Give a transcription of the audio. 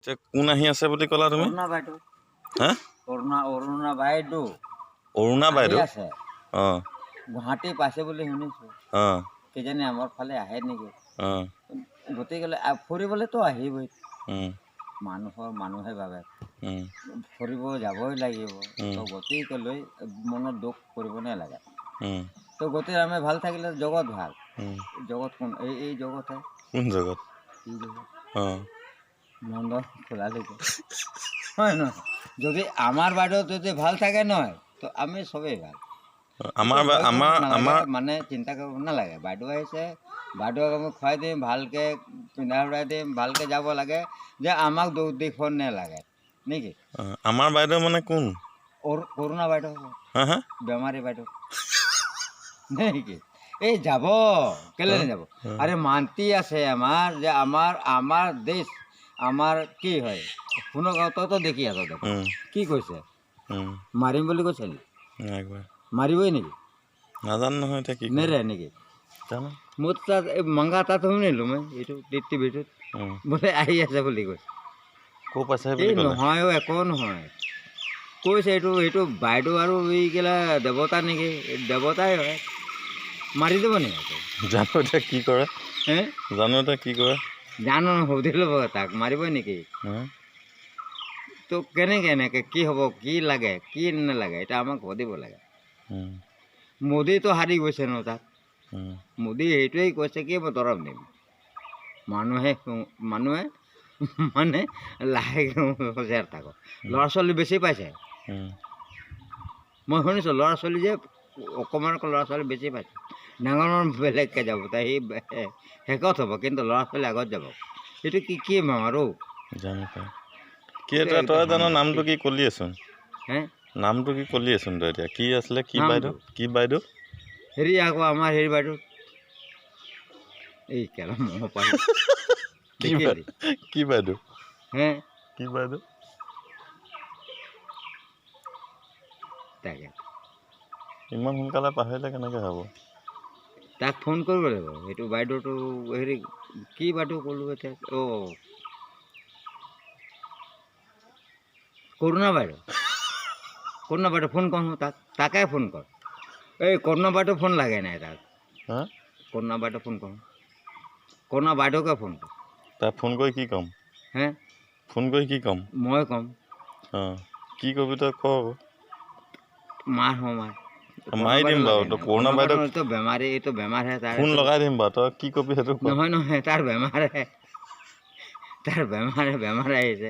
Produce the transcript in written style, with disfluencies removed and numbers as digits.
কোন আহি আছে বুলি ক'লা তুমি? অৰুণা বাইদেউ। হা? অৰুণা বাইদেউ। অৰুণা বাইদেউ আছে অঁ গুৱাহাটী পাইছে বুলি শুনিছোঁ। অঁ কিজানি আমাৰ ফালে আহে নেকি। অঁ গতিকে ফুৰিবলৈতো আহিবই। উম, মানুহে ভাবে উম, ফুৰিব যাবই লাগিব। উম, তো গতিকেলৈ মনত দুখ কৰিব নালাগে। উম, তো গতিকে আমি ভাল থাকিলে জগত ভাল। উম। জগত কোন এই জগতহে কোন জগত? এই জগত অঁ নন্দ খোলালৈকে হয় নহয়। যদি আমাৰ বাইদেউ যদি ভাল থাকে নহয় তো আমি চবেই ভাল। আমাৰ ভয় কৰিব আমাৰ নালাগে, আমাৰ মানে চিন্তা কৰিব নালাগে। বাইদেউ আহিছে, বাইদেউক আমি খুৱাই দিম, ভালকৈ পিন্ধাই উৰাই দিম, ভালকৈ যাব লাগে যে আমাক দুখ দেখুৱাব নালাগে নেকি। আমাৰ বাইদেউ মানে কোন? অৰুণা বাইদেউ হা হা বেমাৰী বাইদেউ নেকি। এই যাব কেলে নাযাব। আৰে মান্তি আছে আমাৰ যে আমাৰ দেশ আমাৰ কি হয় শুনক। তইতো দেখি আছ দেখ কি কৈছে, মাৰিম বুলি কৈছে নেকি? মাৰিবই নেকি? নাজানো নহয় এতিয়া কি নেৰে নেকি? জানো। মোৰ তাত এই মাংগা তাত শুনিলোঁ মই এইটো টিভিটোত বোলে আহি আছে বুলি কৈছে। ক'ৰ পাইছে এই বুলি ক'লে? নহয় একো নহয় কৈছে। এইটো বাইদেউ আৰু এইগিলা দেৱতা নেকি? দেৱতাই হয়, মাৰি দিব নেকি? জানো এতিয়া কি কৰে। হে জানো এতিয়া কি কৰে। জানো সুধি ল'ব তাক, মাৰিবই নেকি? তো কেনেকৈ কি হ'ব, কি লাগে কি নালাগে এতিয়া আমাক সুধিব লাগে। মোদীটো হাৰি গৈছে ন তাত। মোদী সেইটোৱেই কৈছে কি মই দৰৱ দিম। মানুহে মানে লাহেকৈ সজাগ থাকক। ল'ৰা ছোৱালী বেছি পাইছে। মই শুনিছোঁ ল'ৰা ছোৱালী যে অকণমান ল'ৰা ছোৱালী বেছি পাইছে। ডাঙৰ বেলেগকৈ যাব, তাই সি শেষত হ'ব, কিন্তু ল'ৰা ছোৱালী আগত যাব। এইটো কি আৰু জানো পাই কি তই জানো নামটো কি কলিয়েচোন। হে নামটো কি কলিয়েচোন তই এতিয়া কি আছিলে? কি বাইদেউ? কি বাইদেউ? হেৰি আকৌ আমাৰ হেৰি বাইদেউ এই কেলা মহ পাই কি বাইদেউ? হে কি বাইদেউ? তাকে ইমান সোনকালে পাহৰিলে কেনেকৈ হ'ব? তাক ফোন কৰিব লাগিব। সেইটো বাইদেউটো হেৰি কি বাইদেউ ক'লোঁ এতিয়া? অঁ কৰুণা বাইদেউ। কৰুণা বাইদেউ ফোন কৰোঁ তাকে ফোন কৰ। এই কৰুণা বাইদেউ ফোন লাগে নাই তাক? হা কৰুণা বাইদেউ ফোন কৰোঁ। কৰুণা বাইদেউকে ফোন কৰ। তাক ফোন কৰি কি ক'ম? হে ফোন কৰি কি ক'ম? মই ক'ম। অঁ কি কবি তই ক আকৌ। মাৰ মাৰি দিম বাৰু। তই কৰুণা বাইদেউ বেমাৰী, এইটো বেমাৰহে তাৰ। ফোন লগাই দিম বাৰু। তই কি কবি সেইটো নহয় তাৰ বেমাৰহে, তাৰ বেমাৰ আহিছে।